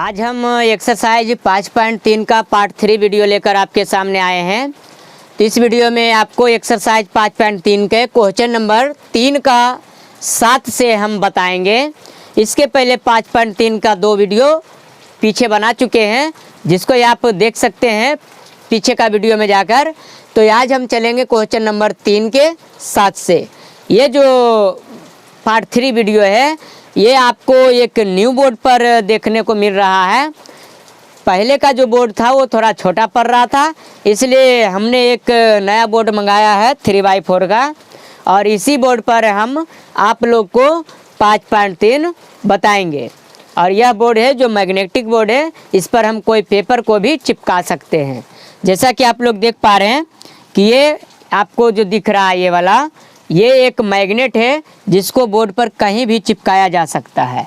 आज हम एक्सरसाइज 5.3 का पार्ट 3 वीडियो लेकर आपके सामने आए हैं। तो इस वीडियो में आपको एक्सरसाइज 5.3 के क्वेश्चन नंबर 3 का 7 से हम बताएंगे। इसके पहले 5.3 का 2 वीडियो पीछे बना चुके हैं, जिसको आप देख सकते हैं पीछे का वीडियो में जाकर। तो आज हम चलेंगे क्वेश्चन नंबर 3 के 7 से। ये जो पार्ट 3 वीडियो है ये आपको एक न्यू बोर्ड पर देखने को मिल रहा है। पहले का जो बोर्ड था वो थोड़ा छोटा पड़ रहा था, इसलिए हमने एक नया बोर्ड मंगाया है 3x4 का, और इसी बोर्ड पर हम आप लोग को 5.3 बताएंगे। और यह बोर्ड है जो मैग्नेटिक बोर्ड है, इस पर हम कोई पेपर को भी चिपका सकते हैं। जैसा कि आप लोग देख पा रहे हैं कि ये आपको जो दिख रहा है ये वाला, ये एक मैग्नेट है जिसको बोर्ड पर कहीं भी चिपकाया जा सकता है।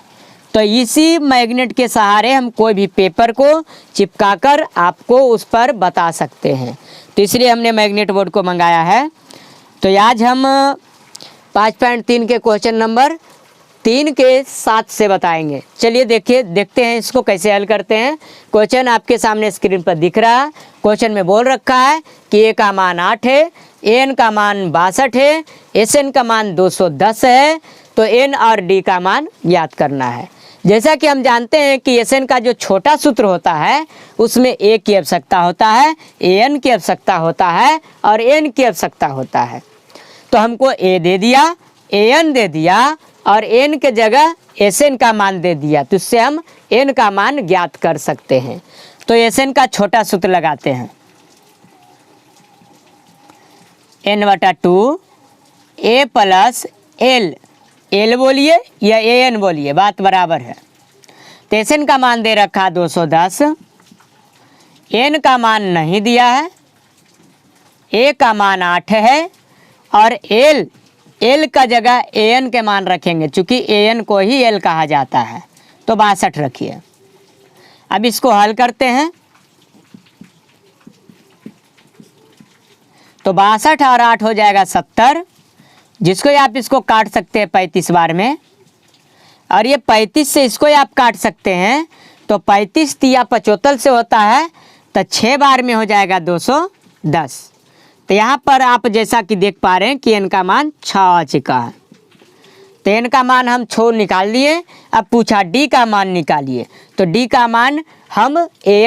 तो इसी मैग्नेट के सहारे हम कोई भी पेपर को चिपकाकर आपको उस पर बता सकते हैं। तो इसलिए हमने मैग्नेट बोर्ड को मंगाया है। तो आज हम 5.3 के क्वेश्चन नंबर 3 के 7 से बताएंगे। चलिए देखते हैं इसको कैसे हल करते हैं। क्वेश्चन आपके सामने स्क्रीन पर दिख रहा है। क्वेश्चन में बोल रखा है कि ए का मान 8 है, एन का मान 62 है, एस एन का मान 210 है। तो एन और डी का मान ज्ञात करना है। जैसा कि हम जानते हैं कि एस एन का जो छोटा सूत्र होता है उसमें ए की आवश्यकता होता है, ए एन की आवश्यकता होता है और एन की आवश्यकता होता है। तो हमको ए दे दिया, ए एन दे दिया और एन के जगह एस एन का मान दे दिया, तो इससे हम एन का मान ज्ञात कर सकते हैं। तो एस एन का छोटा सूत्र लगाते हैं, n/2 ए प्लस एल, एल बोलिए या ए एन बोलिए, बात बराबर है। तो एस एन का मान दे रखा 210, एन का मान नहीं दिया है, ए का मान 8 है और एल का जगह ए एन के मान रखेंगे, चूँकि ए एन को ही एल कहा जाता है। तो 62 रखिए। अब इसको हल करते हैं। तो 62 और 8 हो जाएगा 70, जिसको आप इसको काट सकते हैं 35 बार में, और ये 35 से इसको आप काट सकते हैं। तो 35 तिया 75 से होता है, तो 6 बार में हो जाएगा 210। तो यहाँ पर आप जैसा कि देख पा रहे हैं कि एन का मान 6 आ चुका है। तो एन का मान हम 6 निकाल लिए। अब पूछा डी का मान निकालिए। तो डी का मान हम ए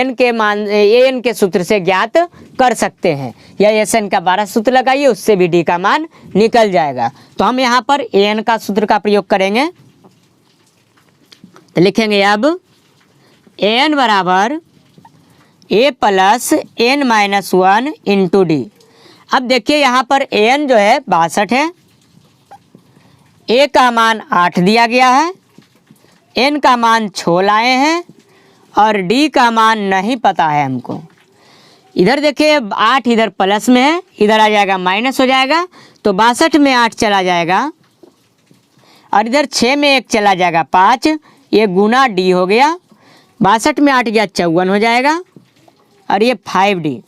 एन के सूत्र से ज्ञात कर सकते हैं, या एस एन का 12 सूत्र लगाइए, उससे भी डी का मान निकल जाएगा। तो हम यहाँ पर ए एन का सूत्र का प्रयोग करेंगे। तो लिखेंगे अब ए एन बराबर a plus n minus 1 into d. अब देखिए यहाँ पर ए एन जो है 62 है, ए का मान 8 दिया गया है, एन का मान 6 लाए हैं और डी का मान नहीं पता है हमको। इधर देखिए 8 इधर प्लस में है, इधर आ जाएगा माइनस हो जाएगा। तो 62 में 8 चला जाएगा और इधर 6 में 1 चला जाएगा 5, ये गुना डी हो गया। 62 में 8 गया 54 हो जाएगा और ये 5D।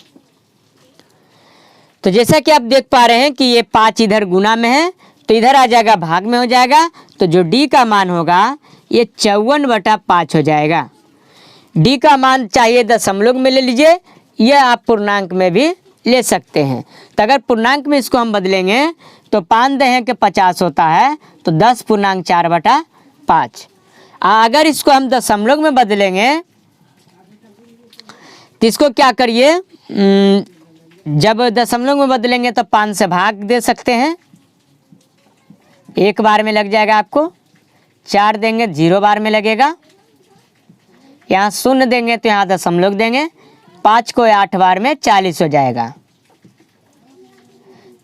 तो जैसा कि आप देख पा रहे हैं कि ये 5 इधर गुना में है, तो इधर आ जाएगा भाग में हो जाएगा। तो जो डी का मान होगा ये 54/5 हो जाएगा। डी का मान चाहिए दशमलव में ले लीजिए, यह आप पूर्णांक में भी ले सकते हैं। तो अगर पूर्णांक में इसको हम बदलेंगे तो 5 दहें के 50 होता है, तो 10.4/5। अगर इसको हम दशमलव में बदलेंगे तो इसको क्या करिए, जब दशमलव में बदलेंगे तो 5 से भाग दे सकते हैं, 1 बार में लग जाएगा आपको। 4 देंगे 0 बार में लगेगा, यहाँ 0 देंगे तो यहाँ दशमलव देंगे। 5 को 8 बार में 40 हो जाएगा।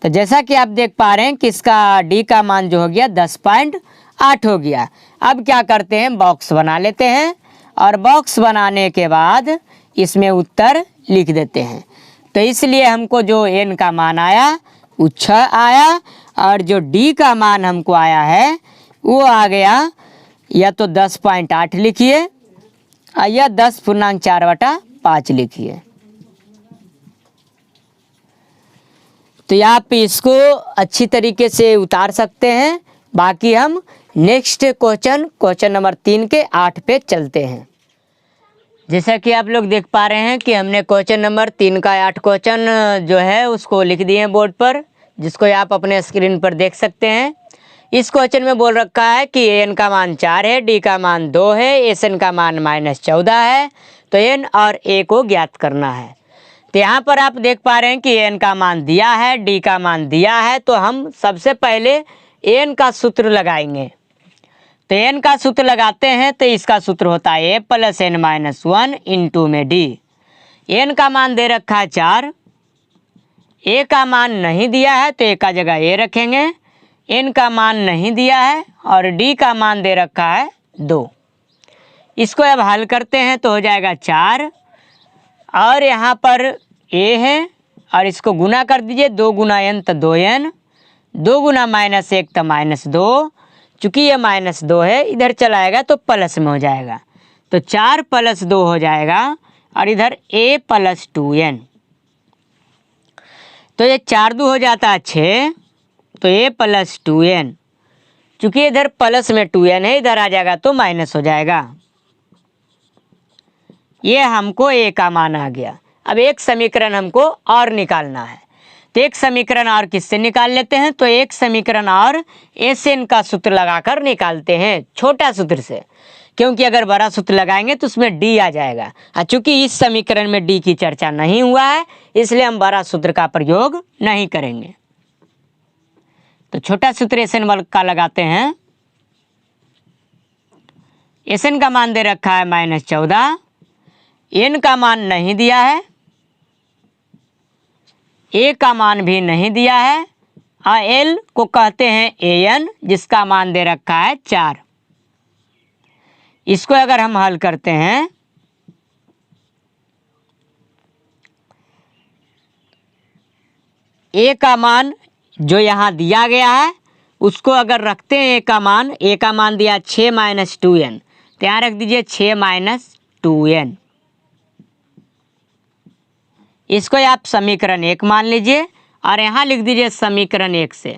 तो जैसा कि आप देख पा रहे हैं कि इसका डी का मान जो हो गया 10.8 हो गया। अब क्या करते हैं, बॉक्स बना लेते हैं और बॉक्स बनाने के बाद इसमें उत्तर लिख देते हैं। तो इसलिए हमको जो एन का मान आया वो 6 आया, और जो डी का मान हमको आया है वो आ गया, या तो 10.8 लिखिए या 10.4/5 लिखिए। तो आप इसको अच्छी तरीके से उतार सकते हैं। बाकी हम नेक्स्ट क्वेश्चन नंबर 3 के 8 पे चलते हैं। जैसा कि आप लोग देख पा रहे हैं कि हमने क्वेश्चन नंबर 3 का 8 क्वेश्चन जो है उसको लिख दिए हैं बोर्ड पर, जिसको आप अपने स्क्रीन पर देख सकते हैं। इस क्वेश्चन में बोल रखा है कि एन का मान 4 है, डी का मान 2 है, एस एन का मान -14 है, तो एन और ए को ज्ञात करना है। तो यहाँ पर आप देख पा रहे हैं कि एन का मान दिया है, डी का मान दिया है, तो हम सबसे पहले एन का सूत्र लगाएंगे। तो एन का सूत्र लगाते हैं तो इसका सूत्र होता है ए प्लस एन माइनस 1 इंटू में डी। एन का मान दे रखा है 4, ए का मान नहीं दिया है तो ए का जगह ए रखेंगे, एन का मान नहीं दिया है और डी का मान दे रखा है 2। इसको अब हल करते हैं तो हो जाएगा 4 और यहाँ पर ए है और इसको गुना कर दीजिए, 2 गुना एन तो 2n, 2 गुना -1 तो -2। चूँकि ये -2 है, इधर चलाएगा तो प्लस में हो जाएगा, तो 4 + 2 हो जाएगा और इधर a + 2n, तो ये 4 2 हो जाता है 6, तो a + 2n। चूँकि इधर प्लस में 2n है, इधर आ जाएगा तो माइनस हो जाएगा। ये हमको a का मान आ गया। अब एक समीकरण हमको और निकालना है, तो एक समीकरण और किससे निकाल लेते हैं, तो एक समीकरण और एस एन का सूत्र लगाकर निकालते हैं, छोटा सूत्र से, क्योंकि अगर बड़ा सूत्र लगाएंगे तो उसमें डी आ जाएगा। और चूंकि इस समीकरण में डी की चर्चा नहीं हुआ है, इसलिए हम बड़ा सूत्र का प्रयोग नहीं करेंगे। तो छोटा सूत्र एस एन का लगाते हैं। एस एन का मान दे रखा है -14, एन का मान नहीं दिया है, ए का मान भी नहीं दिया है और एल को कहते हैं एन, जिसका मान दे रखा है 4। इसको अगर हम हल करते हैं ए का मान जो यहाँ दिया गया है उसको अगर रखते हैं, ए का मान दिया 6 - 2n, तो यहाँ रख दीजिए 6 - 2n। इसको आप समीकरण 1 मान लीजिए और यहाँ लिख दीजिए समीकरण 1 से।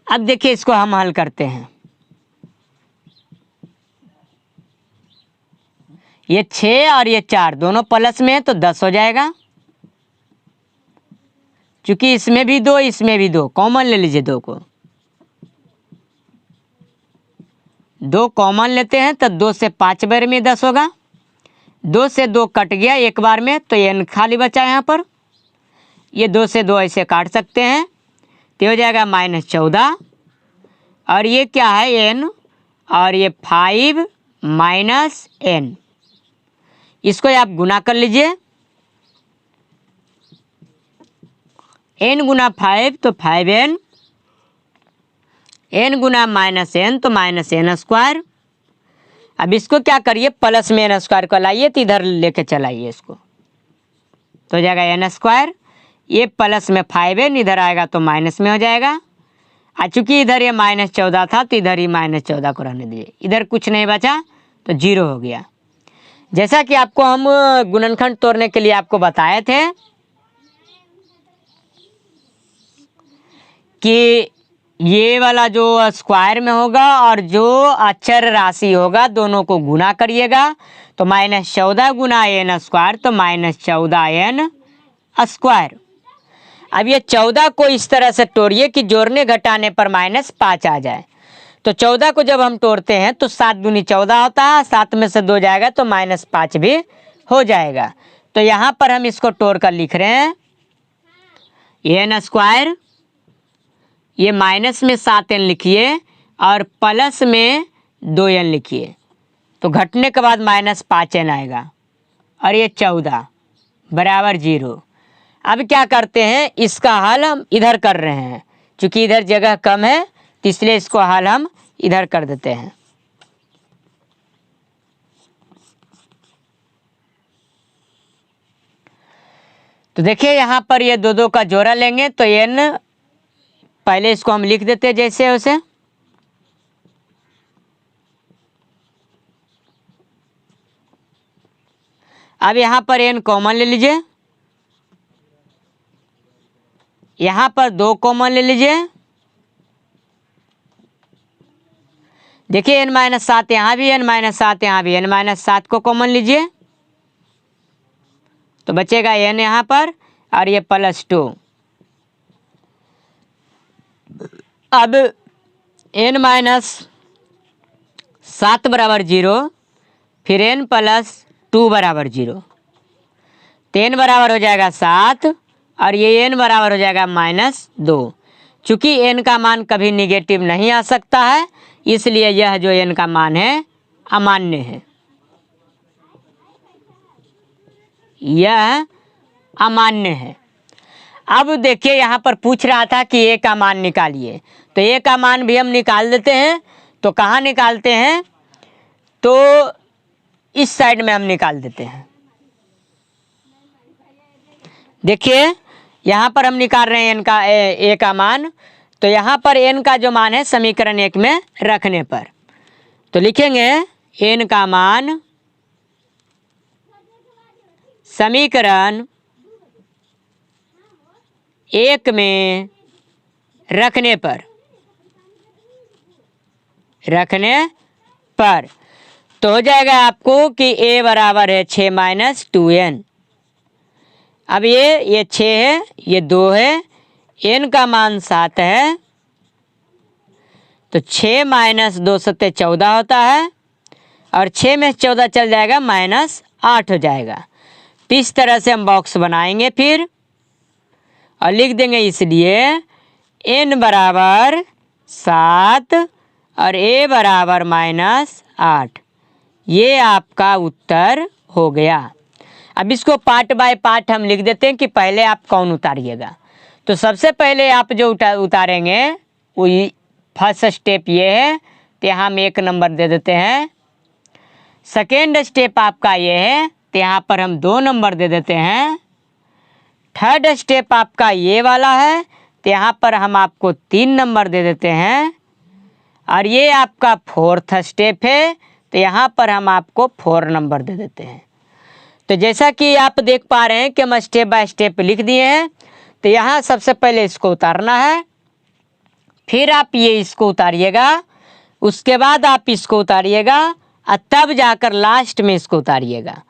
अब देखिए इसको हम हल करते हैं। ये 6 और ये 4 दोनों प्लस में है तो 10 हो जाएगा। चूंकि इसमें भी 2 इसमें भी 2, कॉमन ले लीजिए 2 को, 2 कॉमन लेते हैं तो 2 से 5 बार में 10 होगा, 2 से 2 कट गया एक बार में तो एन खाली बचा यहाँ पर। ये 2 से 2 ऐसे काट सकते हैं तो हो जाएगा -14 और ये क्या है एन और ये 5 - n। इसको आप गुना कर लीजिए, n गुना 5 तो 5n, n गुना -n तो -n²। अब इसको क्या करिए, प्लस में n² को लाइए तो इधर लेके चलाइए इसको, तो हो जाएगा n²। ये प्लस में 5n इधर आएगा तो माइनस में हो जाएगा। चूँकि इधर ये -14 था तो इधर ही -14 को रहने दीजिए, इधर कुछ नहीं बचा तो 0 हो गया। जैसा कि आपको हम गुणनखंड तोड़ने के लिए आपको बताए थे कि ये वाला जो स्क्वायर में होगा और जो अचर राशि होगा दोनों को गुना करिएगा, तो -14 गुना n² तो -14n²। अब ये 14 को इस तरह से तोड़िए कि जोड़ने घटाने पर -5 आ जाए। तो 14 को जब हम तोड़ते हैं तो 7 दूनी 14 होता है, 7 में से 2 जाएगा तो -5 भी हो जाएगा। तो यहाँ पर हम इसको तोड़ कर लिख रहे हैं n², ये माइनस में 7n लिखिए और प्लस में 2n लिखिए, तो घटने के बाद -5n आएगा और ये 14 बराबर 0। अब क्या करते हैं, इसका हल हम इधर कर रहे हैं, क्योंकि इधर जगह कम है तो इसलिए इसको हल हम इधर कर देते हैं। तो देखिए यहाँ पर ये 2 का जोड़ा लेंगे तो n, पहले इसको हम लिख देते हैं जैसे उसे। अब यहाँ पर n कॉमन ले लीजिए, यहाँ पर 2 कॉमन ले लीजिए। देखिए n-7 यहाँ भी, n-7 यहाँ भी, n-7 को कॉमन लीजिए तो बचेगा n यहाँ पर और ये +2। अब n-7 बराबर 0, फिर n + 2 बराबर 0, तो n बराबर हो जाएगा 7 और ये n बराबर हो जाएगा -2। चूँकि n का मान कभी निगेटिव नहीं आ सकता है, इसलिए यह जो n का मान है अमान्य है, यह अमान्य है। अब देखिए यहाँ पर पूछ रहा था कि a का मान निकालिए, तो a का मान भी हम निकाल देते हैं। तो कहाँ निकालते हैं, तो इस साइड में हम निकाल देते हैं। देखिए यहाँ पर हम निकाल रहे हैं n का a का मान, तो यहाँ पर n का जो मान है समीकरण 1 में रखने पर तो लिखेंगे n का मान समीकरण 1 में रखने पर तो हो जाएगा आपको कि a बराबर है 6 - 2n। अब ये 6 है, ये 2 है, n का मान 7 है, तो 6 - 2 = 14 होता है और 6 में 14 चल जाएगा -8 हो जाएगा। तो इस तरह से हम बॉक्स बनाएंगे फिर और लिख देंगे, इसलिए n बराबर 7 और a बराबर -8। ये आपका उत्तर हो गया। अब इसको पार्ट बाय पार्ट हम लिख देते हैं कि पहले आप कौन उतारिएगा। तो सबसे पहले आप जो उतारेंगे वो फर्स्ट स्टेप ये है, तो यहाँ हम 1 नंबर दे देते हैं। सेकेंड स्टेप आपका ये है, तो यहाँ पर हम 2 नंबर दे देते हैं। थर्ड स्टेप आपका ये वाला है, तो यहाँ पर हम आपको 3 नंबर दे देते हैं। और ये आपका फोर्थ स्टेप है, तो यहाँ पर हम आपको 4 नंबर दे देते हैं। तो जैसा कि आप देख पा रहे हैं कि हम स्टेप बाय स्टेप लिख दिए हैं। तो यहाँ सबसे पहले इसको उतारना है, फिर आप ये इसको उतारिएगा, उसके बाद आप इसको उतारिएगा और तब जाकर लास्ट में इसको उतारिएगा।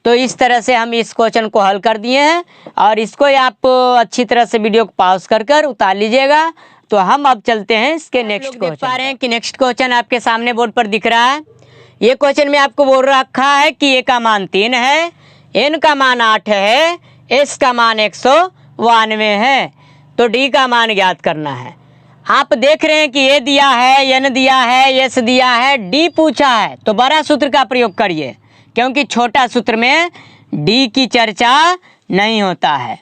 तो इस तरह से हम इस क्वेश्चन को हल कर दिए हैं और इसको आप अच्छी तरह से वीडियो को पॉज कर उतार लीजिएगा। तो हम अब चलते हैं इसके नेक्स्ट क्वेश्चन। देख पा रहे हैं कि नेक्स्ट क्वेश्चन आपके सामने बोर्ड पर दिख रहा है। ये क्वेश्चन में आपको बोल रखा है कि a का मान 3 है, n का मान 8 है, s का मान 192 है, तो d का मान ज्ञात करना है। आप देख रहे हैं कि a दिया है, n दिया है, s दिया है, d पूछा है, तो बड़ा सूत्र का प्रयोग करिए, क्योंकि छोटा सूत्र में d की चर्चा नहीं होता है।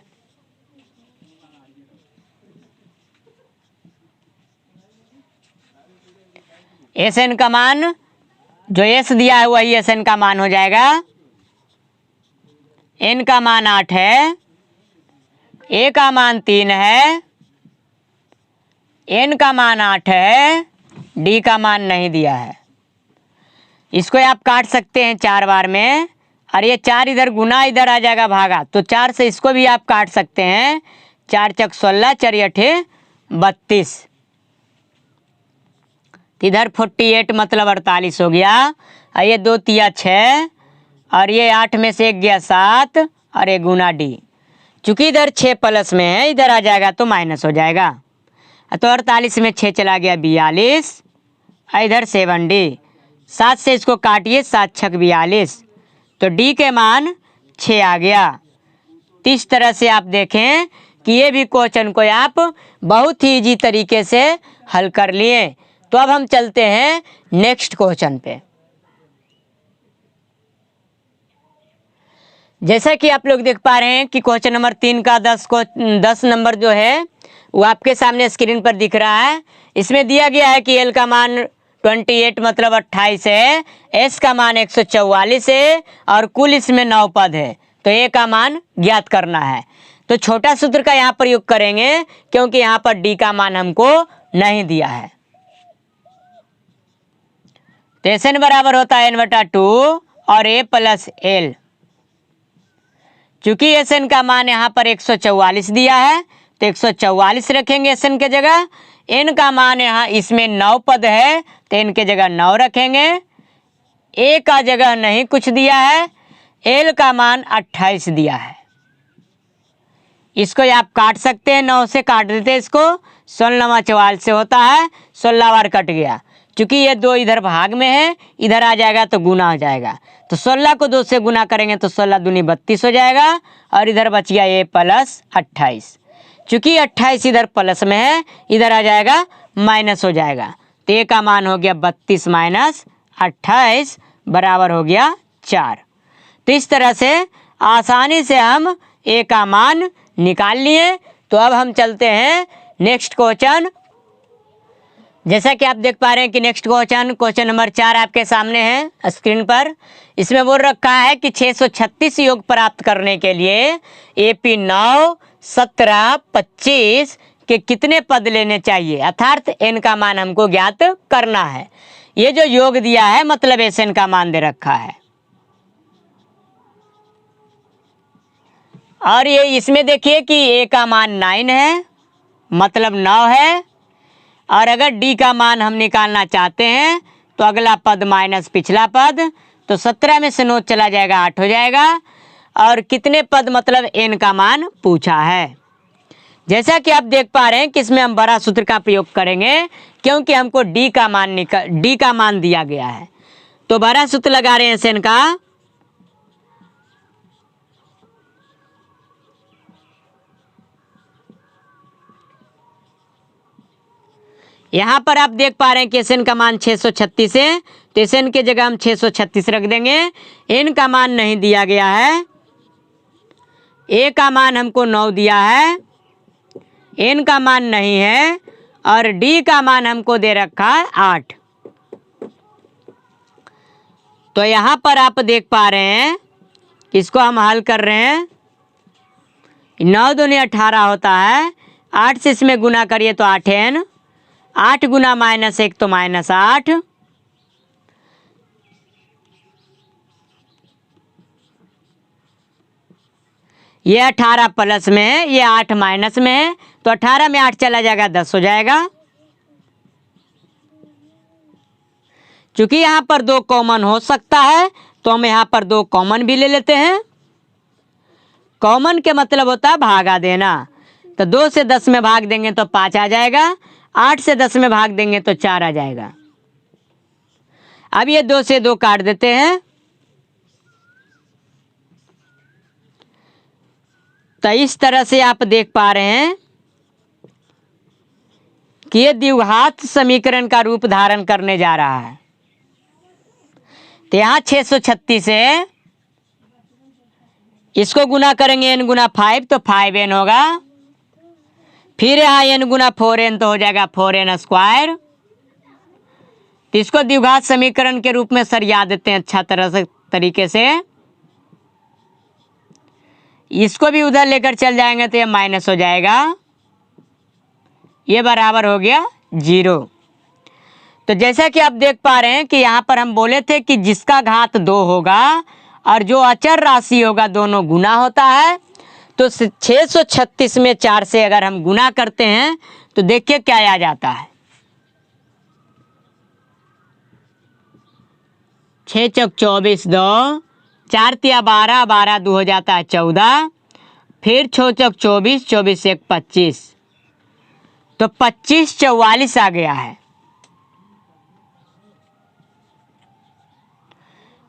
Sn का मान जो s दिया है वही Sn का मान हो जाएगा। n का मान 8 है, a का मान 3 है, n का मान 8 है, d का मान नहीं दिया है। इसको आप काट सकते हैं 4 बार में, और ये 4 इधर गुना इधर आ जाएगा भागा, तो 4 से इसको भी आप काट सकते हैं। 4 × 16, 4 × 8 = 32, इधर 48 मतलब 48 हो गया। और ये 2 × 3 = 6 और ये 8 में से 1 गया 7 और ये गुना d। चूँकि इधर 6 प्लस में है, इधर आ जाएगा तो माइनस हो जाएगा। तो 48 में 6 चला गया 42, इधर 7d। 7 से इसको काटिए, 7 × 6 = 42, तो d के मान 6 आ गया। तो इस तरह से आप देखें कि ये भी क्वेश्चन को आप बहुत ही इजी तरीके से हल कर लिए। तो अब हम चलते हैं नेक्स्ट क्वेश्चन पे। जैसा कि आप लोग देख पा रहे हैं कि क्वेश्चन नंबर 3 का 10 नंबर जो है वो आपके सामने स्क्रीन पर दिख रहा है। इसमें दिया गया है कि l का मान 28 मतलब 28 है, s का मान 144 है और कुल इसमें 9 पद है, तो a का मान ज्ञात करना है। तो छोटा सूत्र का यहाँ प्रयोग करेंगे, क्योंकि यहाँ पर d का मान हमको नहीं दिया है। तो Sn बराबर होता है n/2 और a + l। चूंकि Sn का मान यहाँ पर 144 दिया है, तो 144 रखेंगे Sn के जगह। n का मान यहाँ इसमें 9 पद है तो n के जगह 9 रखेंगे। a का जगह नहीं कुछ दिया है, l का मान 28 दिया है। इसको आप काट सकते हैं, 9 से काट देते हैं इसको, 16 44 से होता है, 16 बार कट गया। क्योंकि ये 2 इधर भाग में है, इधर आ जाएगा तो गुना हो जाएगा, तो 16 को 2 से गुना करेंगे तो 16 दूनी 32 हो जाएगा और इधर बच गया a प्लस 28। चूँकि 28 इधर प्लस में है, इधर आ जाएगा माइनस हो जाएगा, तो a का मान हो गया 32 माइनस 28 बराबर हो गया 4। तो इस तरह से आसानी से हम a का मान निकाल लिए। तो अब हम चलते हैं नेक्स्ट क्वेश्चन। जैसा कि आप देख पा रहे हैं कि नेक्स्ट क्वेश्चन नंबर 4 आपके सामने है स्क्रीन पर। इसमें बोल रखा है कि 636 योग प्राप्त करने के लिए AP 9, 17, 25 के कितने पद लेने चाहिए, अर्थात n का मान हमको ज्ञात करना है। ये जो योग दिया है मतलब SN का मान दे रखा है। और ये इसमें देखिए कि a का मान 9 है मतलब 9 है, और अगर d का मान हम निकालना चाहते हैं तो अगला पद माइनस पिछला पद, तो 17 में से 9 चला जाएगा 8 हो जाएगा। और कितने पद मतलब n का मान पूछा है। जैसा कि आप देख पा रहे हैं कि इसमें हम बड़ा सूत्र का प्रयोग करेंगे क्योंकि हमको d का मान दिया गया है। तो बड़ा सूत्र लगा रहे हैं SN का। यहाँ पर आप देख पा रहे हैं कि SN का मान 636 है, तो SN के जगह हम 636 रख देंगे। n का मान नहीं दिया गया है, a का मान हमको 9 दिया है, n का मान नहीं है, और d का मान हमको दे रखा है 8। तो यहाँ पर आप देख पा रहे हैं, इसको हम हल कर रहे हैं। 9 दूनी 18 होता है, 8 से इसमें गुना करिए तो 8n, 8 गुना -1 तो -8, ये 18 प्लस में है, ये 8 माइनस में है, तो 18 में 8 चला जाएगा 10 हो जाएगा। चूंकि यहाँ पर 2 कॉमन हो सकता है तो हम यहाँ पर 2 कॉमन भी ले लेते हैं। कॉमन के मतलब होता है भागा देना, तो 2 से 10 में भाग देंगे तो 5 आ जाएगा, 8 से 10 में भाग देंगे तो 4 आ जाएगा। अब ये 2 से 2 काट देते हैं, तो इस तरह से आप देख पा रहे हैं कि ये द्विघात समीकरण का रूप धारण करने जा रहा है। तो यहाँ 636 है, इसको गुना करेंगे n गुना 5 तो 5n होगा, फिर यहाँ n गुना 4n तो हो जाएगा 4n स्क्वायर। तो इसको द्विघात समीकरण के रूप में सरिया देते हैं अच्छा तरीके से। इसको भी उधर लेकर चल जाएंगे तो ये माइनस हो जाएगा, ये बराबर हो गया 0। तो जैसा कि आप देख पा रहे हैं कि यहाँ पर हम बोले थे कि जिसका घात 2 होगा और जो अचर राशि होगा दोनों गुना होता है। तो 636 में 4 से अगर हम गुना करते हैं तो देखिए क्या आ जाता है, 6 चौक 24 2, 4 तिया 12, 12 2 हो जाता है 14, फिर 6 चौक 24, 24 1 25, तो 25 44 आ गया है।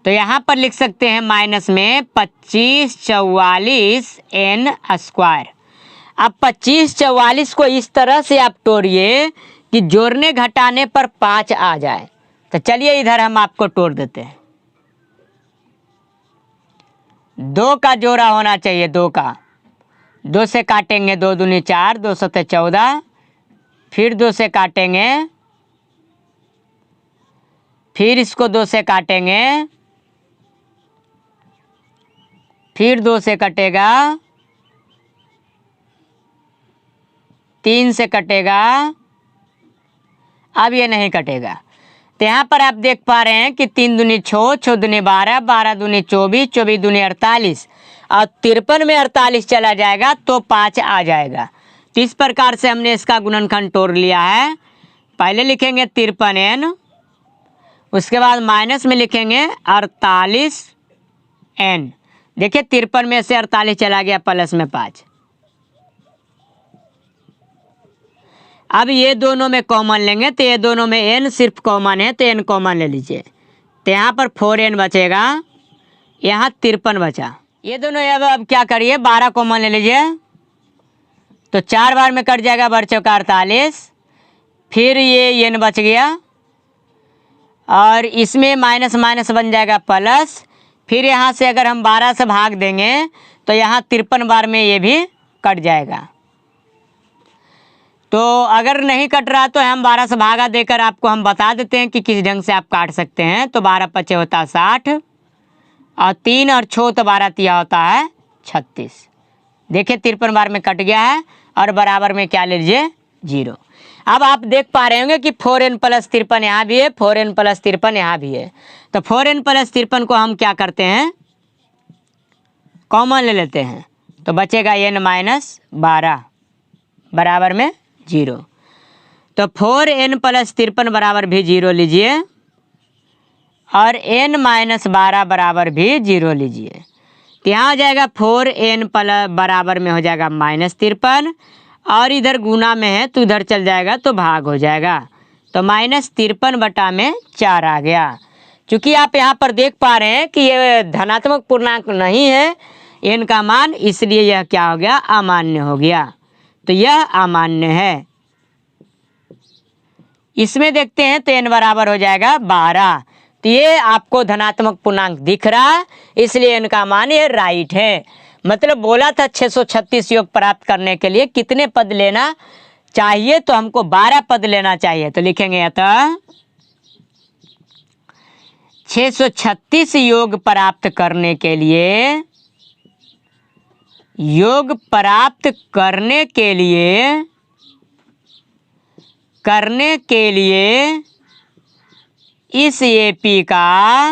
तो यहाँ पर लिख सकते हैं माइनस में 25 44 n स्क्वायर। अब 25 44 को इस तरह से आप तोड़िए कि जोड़ने घटाने पर 5 आ जाए। तो चलिए इधर हम आपको तोड़ देते हैं। 2 का जोड़ा होना चाहिए, 2 का, 2 से काटेंगे 2 दूनी 4, 2 सत्ते 14, फिर 2 से काटेंगे, फिर इसको 2 से काटेंगे, फिर 2 से कटेगा, 3 से कटेगा, अब ये नहीं कटेगा। तो यहाँ पर आप देख पा रहे हैं कि 3 दूनी 6, 6 दूनी 12, 12 दूनी 24, 24 दूनी 48, और 53 में 48 चला जाएगा तो 5 आ जाएगा। तो इस प्रकार से हमने इसका गुणनखंड तोड़ लिया है। पहले लिखेंगे 53n, उसके बाद माइनस में लिखेंगे 48n। देखिए 53 में से 48 चला गया, प्लस में 5। अब ये दोनों में कॉमन लेंगे तो ये दोनों में n सिर्फ कॉमन है, तो n कॉमन ले लीजिए। तो यहाँ पर 4n बचेगा, यहाँ 53 बचा। ये दोनों अब क्या करिए, 12 कॉमन ले लीजिए, तो 4 बार में कट जाएगा, बढ़ चौका 48। फिर ये n बच गया और इसमें माइनस माइनस बन जाएगा प्लस। फिर यहाँ से अगर हम 12 से भाग देंगे तो यहाँ 53 बार में ये भी कट जाएगा। तो अगर नहीं कट रहा तो हम 12 से भागा देकर आपको हम बता देते हैं कि किस ढंग से आप काट सकते हैं। तो 12 पचे होता है 60 और 3 और 6 तो 12 तिया होता है 36। देखिए 53 बार में कट गया है और बराबर में क्या ले लीजिए, 0। अब आप देख पा रहे होंगे कि 4n प्लस 53 यहाँ भी है, 4n प्लस 53 यहाँ भी है। तो 4n प्लस 53 को हम क्या करते हैं, कॉमन ले लेते हैं, तो बचेगा n माइनस 12 बराबर में 0। तो 4n प्लस 53 बराबर भी 0 लीजिए और n माइनस 12 बराबर भी 0 लीजिए। तो यहाँ हो जाएगा 4n प्लस बराबर में हो जाएगा माइनस 53 और इधर गुना में है तो इधर चल जाएगा तो भाग हो जाएगा। तो माइनस 53 बटा में 4 आ गया। चूँकि आप यहाँ पर देख पा रहे हैं कि ये धनात्मक पूर्णांक नहीं है n का मान, इसलिए यह क्या हो गया, अमान्य हो गया। तो यह अमान्य है। इसमें देखते हैं तो n बराबर हो जाएगा 12। तो ये आपको धनात्मक पूर्णांक दिख रहा है, इसलिए n का मान ये राइट है। मतलब बोला था 636 योग प्राप्त करने के लिए कितने पद लेना चाहिए, तो हमको 12 पद लेना चाहिए। तो लिखेंगे अतः 636 योग प्राप्त करने के लिए, योग प्राप्त करने के लिए इस एपी का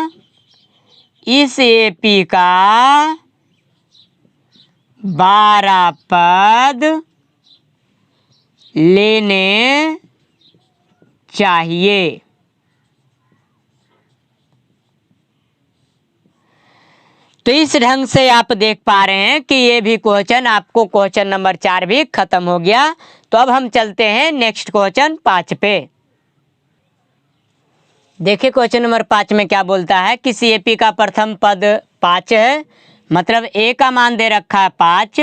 12 पद लेने चाहिए। तो इस ढंग से आप देख पा रहे हैं कि ये भी क्वेश्चन आपको क्वेश्चन नंबर 4 भी खत्म हो गया। तो अब हम चलते हैं नेक्स्ट क्वेश्चन 5 पे। देखिए क्वेश्चन नंबर 5 में क्या बोलता है, किसी एपी का प्रथम पद 5 है, मतलब ए का मान दे रखा है 5,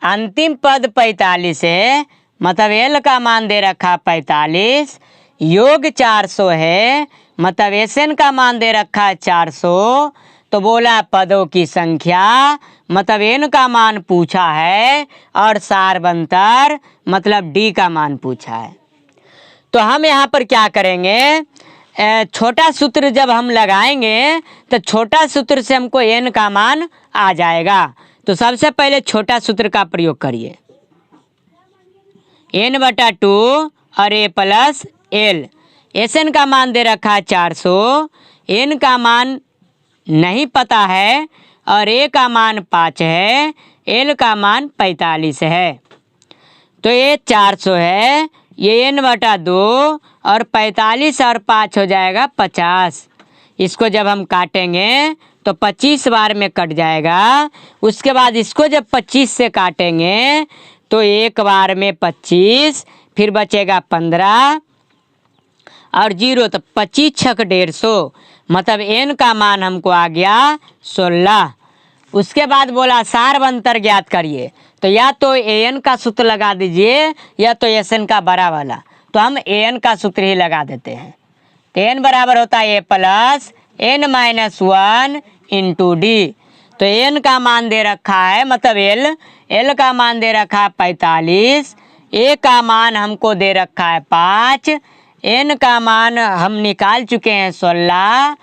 अंतिम पद 45 है, मतलब एल का मान दे रखा 45, योग 400 है, मतलब एसएन का मान दे रखा है 400। तो बोला पदों की संख्या, मतलब एन का मान पूछा है और सारबंतर मतलब डी का मान पूछा है। तो हम यहाँ पर क्या करेंगे, छोटा सूत्र जब हम लगाएंगे तो छोटा सूत्र से हमको एन का मान आ जाएगा। तो सबसे पहले छोटा सूत्र का प्रयोग करिए, n बटा 2 और a plus L. S N का मान दे रखा है 400, n का मान नहीं पता है और a का मान 5 है, l का मान 45 है। तो ये 400 है, ये n बटा 2 और 45 और 5 हो जाएगा 50। इसको जब हम काटेंगे तो 25 बार में कट जाएगा। उसके बाद इसको जब 25 से काटेंगे तो एक बार में 25, फिर बचेगा 15 और 0, तो 25 छक 150, मतलब n का मान हमको आ गया 16। उसके बाद बोला सारबंतर ज्ञात करिए, तो या तो an का सूत्र लगा दीजिए या तो sn का बड़ा वाला। तो हम an का सूत्र ही लगा देते हैं। तो n बराबर होता है a plus n minus 1 into D. तो n का मान दे रखा है, मतलब l का मान दे रखा है 45, a का मान हमको दे रखा है 5, n का मान हम निकाल चुके हैं 16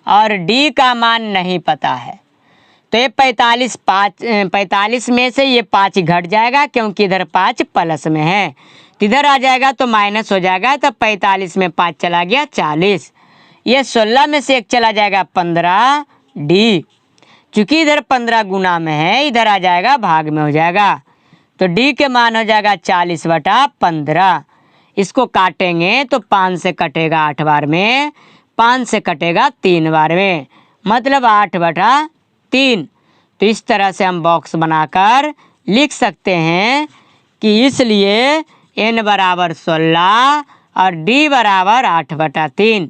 और d का मान नहीं पता है। तो ये 45 में से ये 5 घट जाएगा क्योंकि इधर 5 प्लस में है, इधर आ जाएगा तो माइनस हो जाएगा। तो 45 में 5 चला गया 40, ये 16 में से 1 चला जाएगा 15 डी। चूँकि इधर 15 गुना में है, इधर आ जाएगा भाग में हो जाएगा। तो डी के मान हो जाएगा 40/15। इसको काटेंगे तो 5 से कटेगा 8 बार में, 5 से कटेगा 3 बार में, मतलब 8/3। तो इस तरह से हम बॉक्स बनाकर लिख सकते हैं कि इसलिए n बराबर 16 और d बराबर 8/3।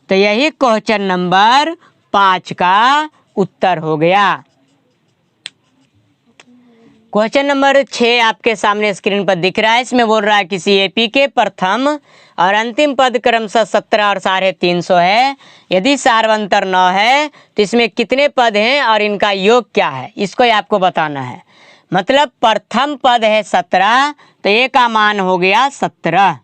तो यही क्वेश्चन नंबर 5 का उत्तर हो गया। क्वेश्चन नंबर 6 आपके सामने स्क्रीन पर दिख रहा है। इसमें बोल रहा है किसी एपी के प्रथम और अंतिम पद क्रमशः 17 और 350 है। यदि सार्वंतर 9 है तो इसमें कितने पद हैं और इनका योग क्या है, इसको आपको बताना है। मतलब प्रथम पद है 17, तो ए का मान हो गया 17।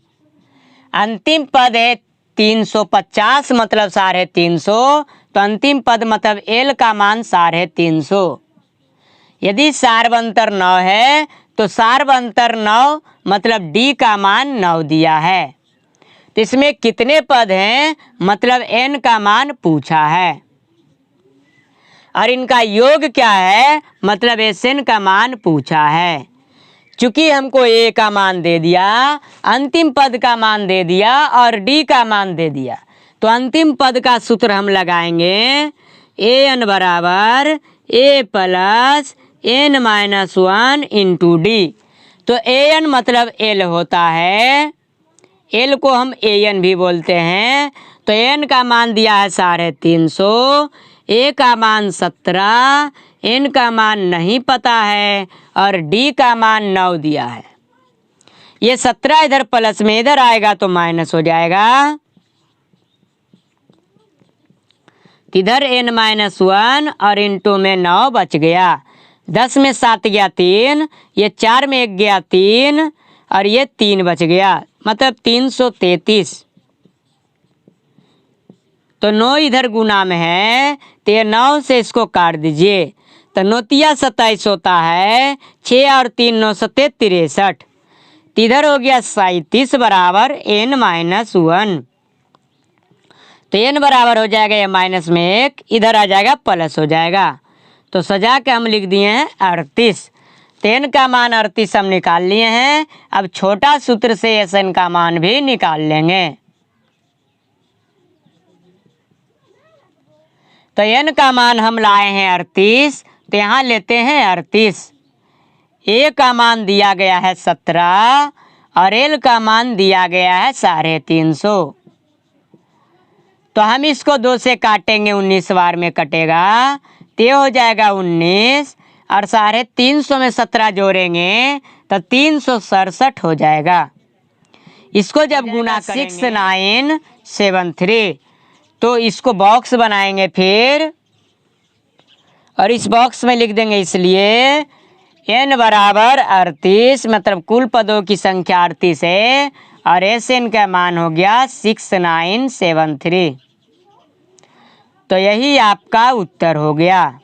अंतिम पद है 350 मतलब 350, तो अंतिम पद मतलब एल का मान 350। यदि सार्वंतर 9 है तो सार्वंतर 9 मतलब डी का मान 9 दिया है। तो इसमें कितने पद हैं, मतलब एन का मान पूछा है। और इनका योग क्या है, मतलब एस एन का मान पूछा है। चूंकि हमको ए का मान दे दिया, अंतिम पद का मान दे दिया और डी का मान दे दिया, तो अंतिम पद का सूत्र हम लगाएंगे ए एन बराबर a plus n-1 into D. तो ए एन मतलब एल होता है, एल को हम ए एन भी बोलते हैं। तो एन का मान दिया है 350, ए का मान 17, एन का मान नहीं पता है और डी का मान 9 दिया है। ये 17 इधर प्लस में इधर आएगा तो माइनस हो जाएगा, इधर n-1 और इंटू में 9 बच गया। 10 में 7 गया 3, ये 4 में 1 गया 3 और ये 3 बच गया, मतलब 333। तो 9 इधर गुना में है तो ये 9 से इसको काट दीजिए, तो 9 27 होता है, 6 और 3 9 7 63। इधर हो गया 37 बराबर n-1। तो n बराबर हो जाएगा ये माइनस में 1, इधर आ जाएगा प्लस हो जाएगा। तो सजा के हम लिख दिए हैं 38। तो n का मान 38 हम निकाल लिए हैं। अब छोटा सूत्र से एस एन का मान भी निकाल लेंगे। तो n का मान हम लाए हैं 38, तो यहाँ लेते हैं 38। ए का मान दिया गया है 17 और एल का मान दिया गया है 350। तो हम इसको 2 से काटेंगे, 19 बार में कटेगा, तो ये हो जाएगा 19 और 350 में 17 जोड़ेंगे तो 367 हो जाएगा। इसको जब गुना 6973, तो इसको बॉक्स बनाएंगे फिर, और इस बॉक्स में लिख देंगे इसलिए n बराबर 38, मतलब कुल पदों की संख्या 38 है और एस एन का मान हो गया 6973। तो यही आपका उत्तर हो गया।